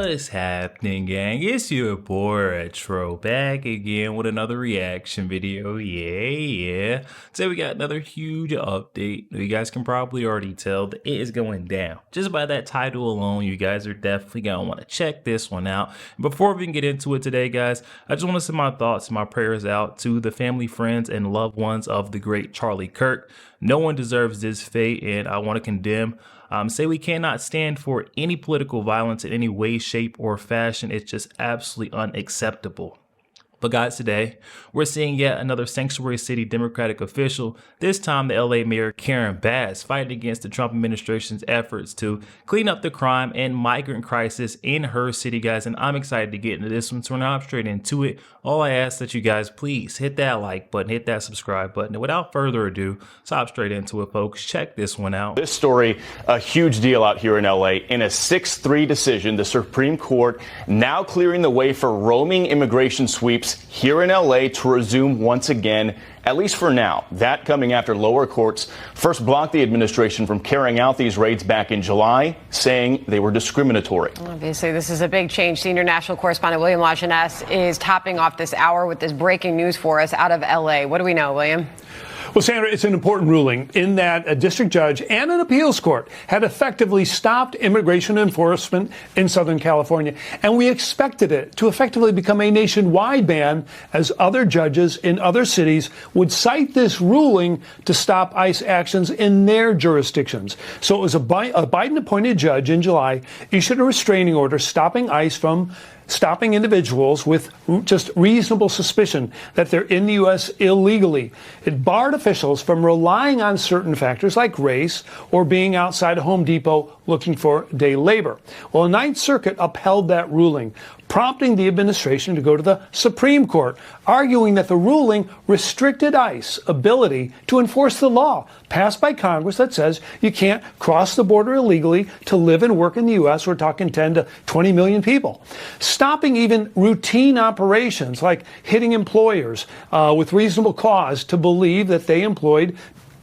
What's happening, gang? It's your boy Retro back again with another reaction video. Yeah. Today we got another huge update. You guys can probably already tell that it is going down. Just by that title alone, you guys are definitely gonna want to check this one out. Before we can get into it today, guys, I just want to send my thoughts and my prayers out to the family, friends, and loved ones of the great Charlie Kirk. No one deserves this fate, and I want to condemn say we cannot stand for any political violence in any way, shape, or fashion. It's just absolutely unacceptable. But guys, today we're seeing yet another sanctuary city Democratic official, this time the LA Mayor Karen Bass, fighting against the Trump administration's efforts to clean up the crime and migrant crisis in her city, guys. And I'm excited to get into this one, so we're now straight into it. All I ask that you guys please hit that like button, hit that subscribe button, and without further ado, hop straight into it, folks. Check this one out. This story, a huge deal out here in LA. In a 6-3 decision, the Supreme Court now clearing the way for roaming immigration sweeps here in LA to resume once again, at least for now. That coming after lower courts first blocked the administration from carrying out these raids back in July, saying they were discriminatory. Obviously, this is a big change. Senior national correspondent William Lajeunesse is topping off this hour with this breaking news for us out of LA. What do we know, William? Well, Sandra, it's an important ruling in that a district judge and an appeals court had effectively stopped immigration enforcement in Southern California. And we expected it to effectively become a nationwide ban as other judges in other cities would cite this ruling to stop ICE actions in their jurisdictions. So it was a Biden-appointed judge in July issued a restraining order stopping ICE from stopping individuals with just reasonable suspicion that they're in the U.S. illegally. It barred officials from relying on certain factors like race or being outside a Home Depot looking for day labor. Well, the Ninth Circuit upheld that ruling, prompting the administration to go to the Supreme Court, arguing that the ruling restricted ICE's ability to enforce the law passed by Congress that says you can't cross the border illegally to live and work in the U.S. We're talking 10 to 20 million people. Stopping even routine operations like hitting employers with reasonable cause to believe that they employed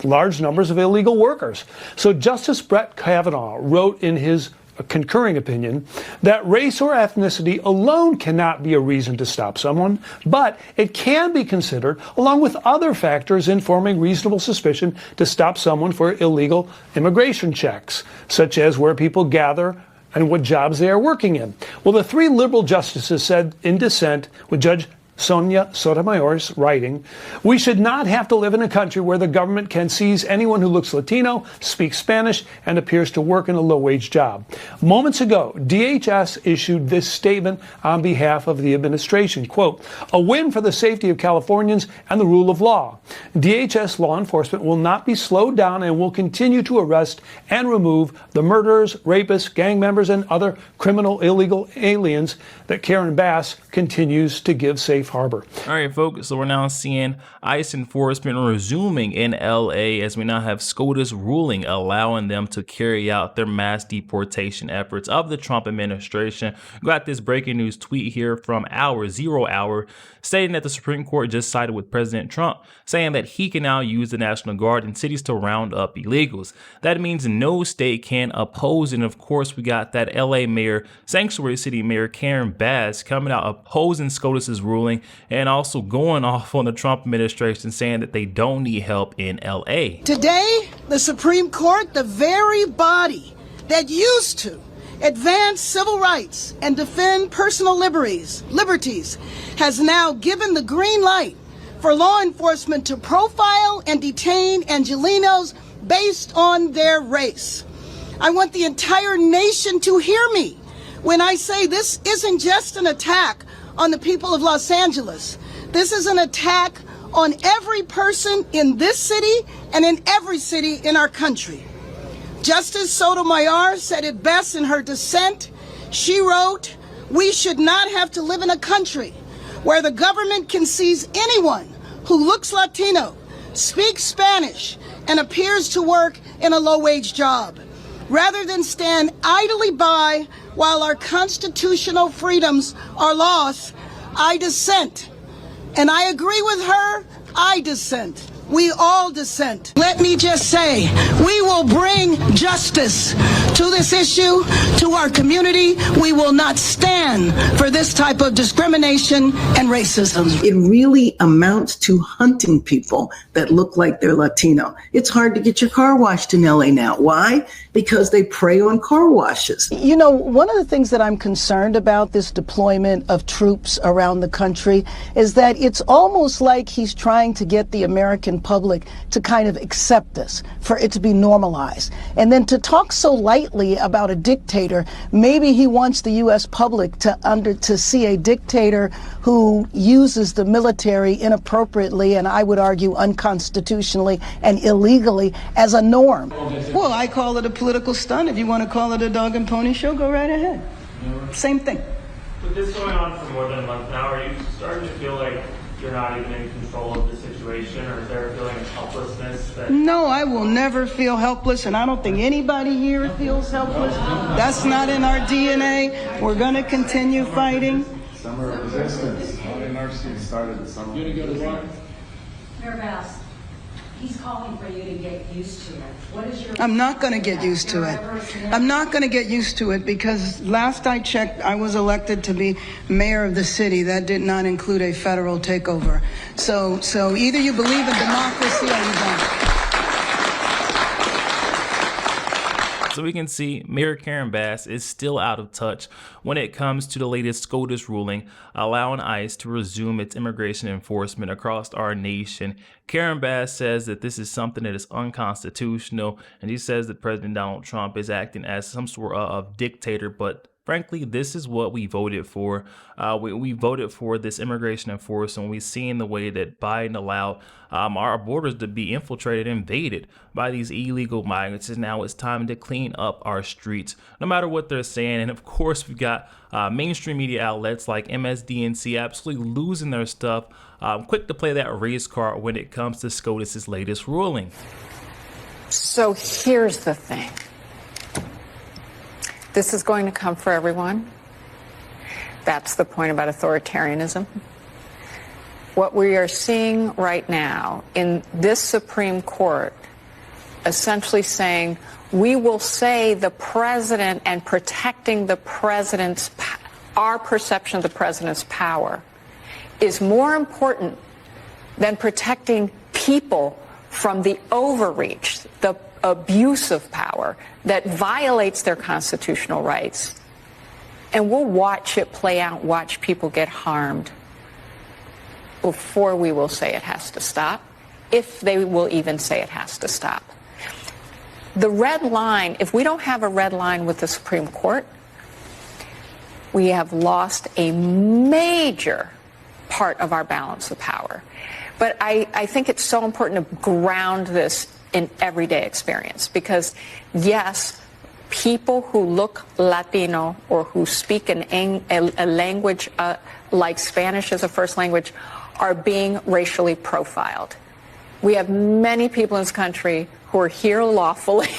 large numbers of illegal workers. So Justice Brett Kavanaugh wrote in his concurring opinion that race or ethnicity alone cannot be a reason to stop someone, but it can be considered along with other factors informing reasonable suspicion to stop someone for illegal immigration checks, such as where people gather and what jobs they are working in. Well, the three liberal justices said in dissent with Judge Sonia Sotomayor's writing, we should not have to live in a country where the government can seize anyone who looks Latino, speaks Spanish, and appears to work in a low-wage job. Moments ago, DHS issued this statement on behalf of the administration, quote, a win for the safety of Californians and the rule of law. DHS law enforcement will not be slowed down and will continue to arrest and remove the murderers, rapists, gang members, and other criminal illegal aliens that Karen Bass continues to give safe harbor. All right, folks, so we're now seeing ICE enforcement resuming in LA as we now have SCOTUS ruling allowing them to carry out their mass deportation efforts of the Trump administration. We got this breaking news tweet here from our 0 hour stating that the Supreme Court just sided with President Trump, saying that he can now use the National Guard in cities to round up illegals. That means no state can oppose, and of course we got that LA Mayor, Sanctuary City Mayor Karen Bass coming out opposing SCOTUS's ruling and also going off on the Trump administration, saying that they don't need help in LA. Today, the Supreme Court, the very body that used to advance civil rights and defend personal liberties, has now given the green light for law enforcement to profile and detain Angelenos based on their race. I want the entire nation to hear me when I say this isn't just an attack on the people of Los Angeles. This is an attack on every person in this city and in every city in our country. Justice Sotomayor said it best in her dissent. She wrote, we should not have to live in a country where the government can seize anyone who looks Latino, speaks Spanish, and appears to work in a low-wage job. Rather than stand idly by while our constitutional freedoms are lost, I dissent. And I agree with her, I dissent. we all dissent. Let me just say, we will bring justice to this issue, to our community. We will not stand for this type of discrimination and racism. It really amounts to hunting people that look like they're Latino. It's hard to get your car washed in LA now. Why? Because they prey on car washes. You know, one of the things that I'm concerned about this deployment of troops around the country is that it's almost like he's trying to get the American public to kind of accept this, for it to be normalized. And then to talk so lightly about a dictator, maybe he wants the U.S. public to see a dictator who uses the military inappropriately, and I would argue unconstitutionally and illegally, as a norm. Well, I call it a political stunt. If you want to call it a dog and pony show, go right ahead. Same thing. With this going on for more than a month now, are you starting to feel like you're not even in control of the situation, or is there a feeling of helplessness? No, I will never feel helpless, and I don't think anybody here feels helpless. That's not in our DNA. We're going to continue fighting. Summer of resistance. NRC started the summer. You're going to go to work? Mayor Bass, he's calling for you to get used to it. What is your... I'm not going to get used to it. I'm not going to get used to it because last I checked, I was elected to be mayor of the city. That did not include a federal takeover. So either you believe in democracy or you don't. So we can see Mayor Karen Bass is still out of touch when it comes to the latest SCOTUS ruling allowing ICE to resume its immigration enforcement across our nation. Karen Bass says that this is something that is unconstitutional, and she says that President Donald Trump is acting as some sort of dictator, but frankly, this is what we voted for. We voted for this immigration enforcement. We've seen the way that Biden allowed our borders to be infiltrated, invaded by these illegal migrants. And now it's time to clean up our streets, no matter what they're saying. And of course, we've got mainstream media outlets like MSDNC absolutely losing their stuff, quick to play that race card when it comes to SCOTUS's latest ruling. So here's the thing. This is going to come for everyone. That's the point about authoritarianism. What we are seeing right now in this Supreme Court essentially saying we will say the president and protecting the president's, our perception of the president's power is more important than protecting people from the overreach, the abuse of power that violates their constitutional rights. And we'll watch it play out, watch people get harmed before we will say it has to stop, if they will even say it has to stop. The red line, if we don't have a red line with the Supreme Court, we have lost a major part of our balance of power. But I think it's so important to ground this in everyday experience, because yes, people who look Latino or who speak a language like Spanish as a first language are being racially profiled. We have many people in this country who are here lawfully,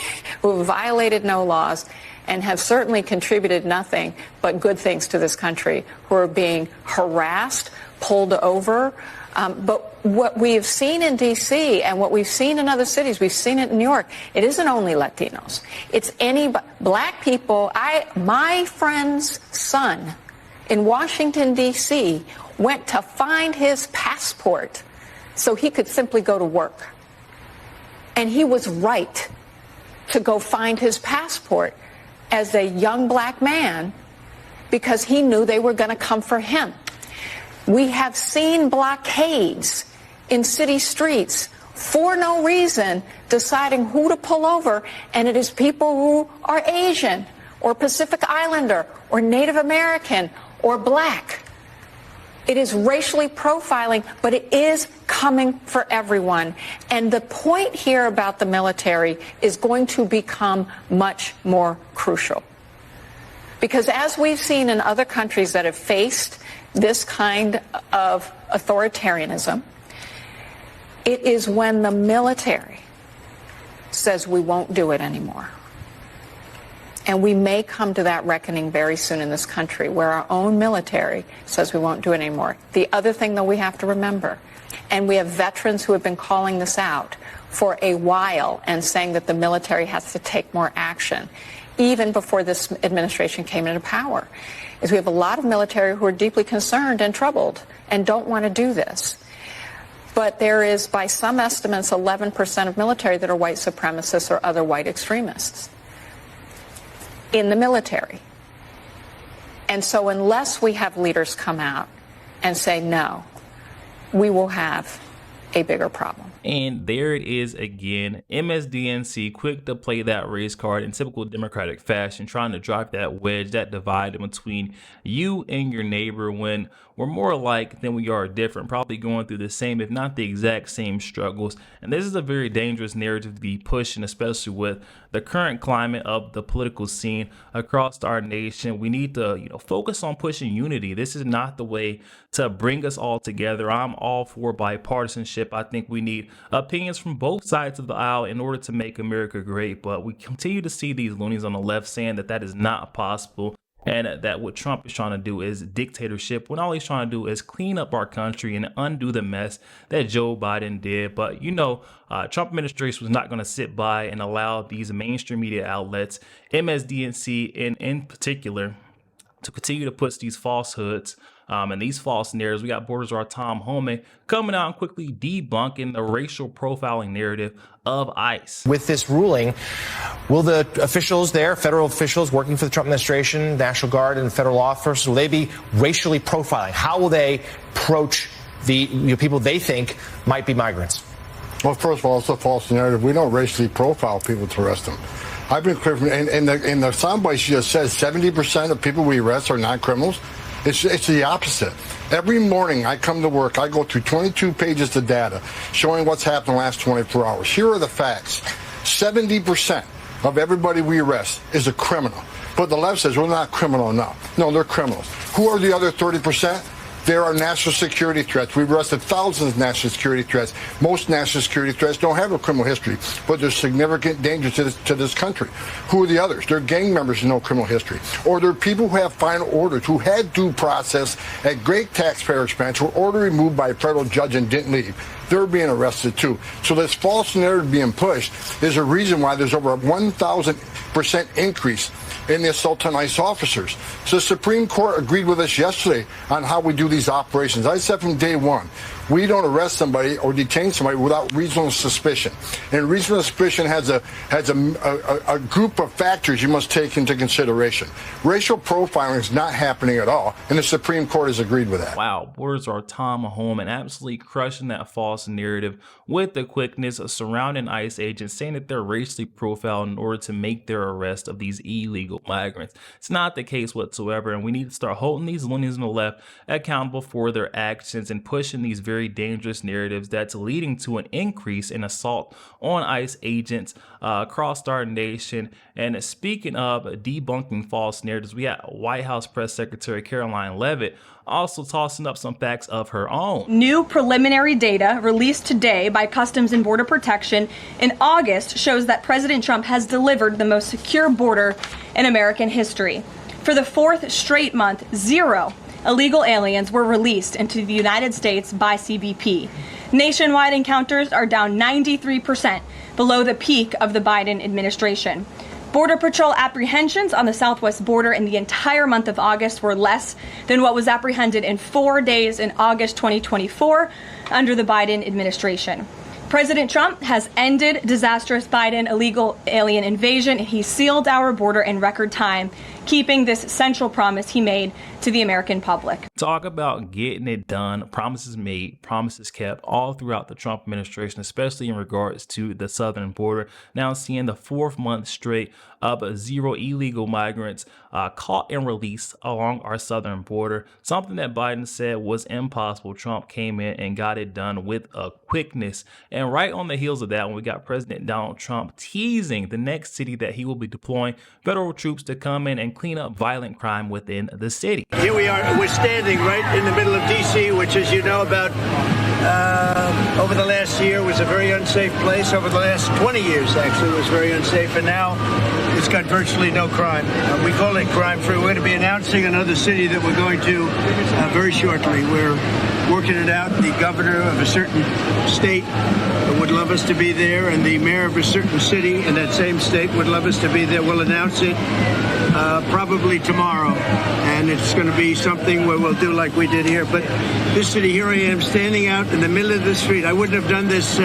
who have violated no laws, and have certainly contributed nothing but good things to this country, who are being harassed, pulled over. But what we have seen in D.C. and what we've seen in other cities, we've seen it in New York, it isn't only Latinos. It's any black people. My friend's son in Washington, D.C. went to find his passport so he could simply go to work. And he was right to go find his passport as a young black man because he knew they were going to come for him. We have seen blockades in city streets for no reason, deciding who to pull over, and it is people who are Asian or Pacific Islander or Native American or black. It is racially profiling, but it is coming for everyone. And the point here about the military is going to become much more crucial. Because as we've seen in other countries that have faced this kind of authoritarianism, it is when the military says we won't do it anymore. And we may come to that reckoning very soon in this country where our own military says we won't do it anymore. The other thing, though, we have to remember, And we have veterans who have been calling this out for a while and saying that the military has to take more action, even before this administration came into power. Is we have a lot of military who are deeply concerned and troubled and don't want to do this. But there is, by some estimates, 11% of military that are white supremacists or other white extremists in the military. And so unless we have leaders come out and say no, we will have a bigger problem. And there it is again, MSDNC quick to play that race card in typical Democratic fashion, trying to drive that wedge, that divide in between you and your neighbor, when we're more alike than we are different, probably going through the same, if not the exact same struggles. And this is a very dangerous narrative to be pushing, especially with the current climate of the political scene across our nation. We need to, focus on pushing unity. This is not the way to bring us all together. I'm all for bipartisanship. I think we need opinions from both sides of the aisle in order to make America great. But we continue to see these loonies on the left saying that that is not possible, and that what Trump is trying to do is dictatorship, when all he's trying to do is clean up our country and undo the mess that Joe Biden did. But, Trump administration was not going to sit by and allow these mainstream media outlets, MSDNC in particular, to continue to push these falsehoods and these false narratives. We got Borders Are Tom Homan coming out and quickly debunking the racial profiling narrative of ICE. With this ruling, will the officials there, federal officials working for the Trump administration, National Guard and federal officers, will they be racially profiling? How will they approach the people they think might be migrants? Well, first of all, it's a false narrative. We don't racially profile people to arrest them. I've been clear from, in the soundbite she just says 70% of people we arrest are not criminals. It's the opposite. Every morning I come to work, I go through 22 pages of data showing what's happened in the last 24 hours. Here are the facts. 70% of everybody we arrest is a criminal. But the left says, well, they're not criminal enough. No, they're criminals. Who are the other 30%? There are national security threats. We've arrested thousands of national security threats. Most national security threats don't have a criminal history, but there's significant danger to this country. Who are the others? They're gang members with no criminal history. Or they're people who have final orders, who had due process at great taxpayer expense, were ordered removed by a federal judge and didn't leave. They're being arrested too. So this false narrative being pushed is a reason why there's over a 1,000% increase in the assault on ICE officers. So the Supreme Court agreed with us yesterday on how we do these operations. I said from day one, we don't arrest somebody or detain somebody without reasonable suspicion. And reasonable suspicion has a group of factors you must take into consideration. Racial profiling is not happening at all, and the Supreme Court has agreed with that. Wow, Borders Are Tom Homan absolutely crushing that false narrative with the quickness surrounding ICE agents, saying that they're racially profiled in order to make their arrest of these illegal migrants. It's not the case whatsoever, and we need to start holding these loonies on the left accountable for their actions and pushing these very dangerous narratives that's leading to an increase in assault on ICE agents across our nation. And speaking of debunking false narratives, we got White House Press Secretary Caroline Leavitt also tossing up some facts of her own. New preliminary data released today by Customs and Border Protection in August shows that President Trump has delivered the most secure border in American history. For the fourth straight month, 0 illegal aliens were released into the United States by CBP. Nationwide encounters are down 93% below the peak of the Biden administration. Border Patrol apprehensions on the southwest border in the entire month of August were less than what was apprehended in 4 days in August 2024 under the Biden administration. President Trump has ended disastrous Biden illegal alien invasion. He sealed our border in record time, keeping this central promise he made to the American public. Talk about getting it done, promises made, promises kept all throughout the Trump administration, especially in regards to the southern border. Now seeing the 4th month straight of 0 illegal migrants caught and released along our southern border, something that Biden said was impossible. Trump came in and got it done with a quickness. And right on the heels of that, when we got President Donald Trump teasing the next city that he will be deploying federal troops to come in and clean up violent crime within the city. Here we are, we're standing right in the middle of D.C., which, as you know, about over the last year was a very unsafe place. Over the last 20 years, actually, it was very unsafe. And now it's got virtually no crime. We call it crime-free. We're going to be announcing another city that we're going to very shortly. We're working it out. The governor of a certain state would love us to be there, and the mayor of a certain city in that same state would love us to be there. We'll announce it probably tomorrow, and it's going to be something where we'll do like we did here. But this city, here I am standing out in the middle of the street. I wouldn't have done this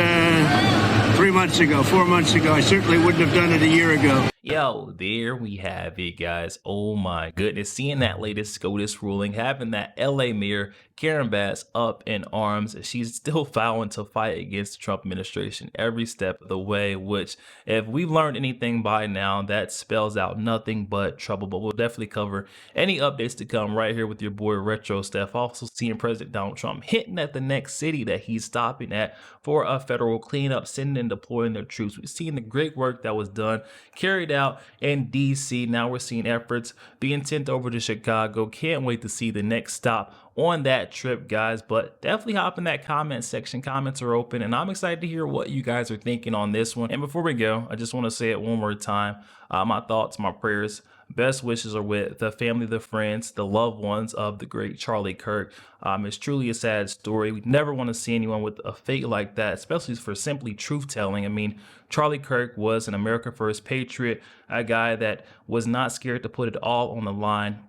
3 months ago, 4 months ago. I certainly wouldn't have done it a year ago. Yo, there we have it, guys. Oh my goodness. Seeing that latest SCOTUS ruling, having that LA mayor Karen Bass up in arms. She's still vowing to fight against the Trump administration every step of the way, which if we've learned anything by now, that spells out nothing but trouble. But we'll definitely cover any updates to come right here with your boy RetroStef. Also seeing President Donald Trump hitting at the next city that he's stopping at for a federal cleanup, sending and deploying their troops. We've seen the great work that was done, carried out in DC. Now we're seeing efforts being sent over to Chicago. Can't wait to see the next stop on that trip, guys. But definitely hop in that comment section. Comments are open, and I'm excited to hear what you guys are thinking on this one. And before we go, I just want to say it one more time. My thoughts, my prayers, best wishes are with the family, the friends, the loved ones of the great Charlie Kirk. It's truly a sad story. We never want to see anyone with a fate like that, especially for simply truth telling. I mean, Charlie Kirk was an America First patriot, a guy that was not scared to put it all on the line.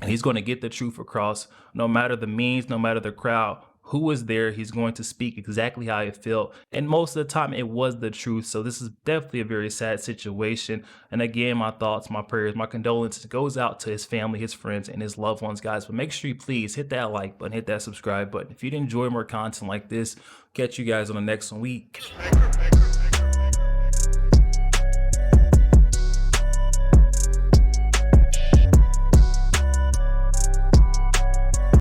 And he's going to get the truth across, no matter the means, no matter the crowd. Who was there, he's going to speak exactly how he felt. And most of the time it was the truth. So this is definitely a very sad situation. And again, my thoughts, my prayers, my condolences goes out to his family, his friends, and his loved ones, guys. But make sure you please hit that like button, hit that subscribe button. If you'd enjoy more content like this, catch you guys on the next week.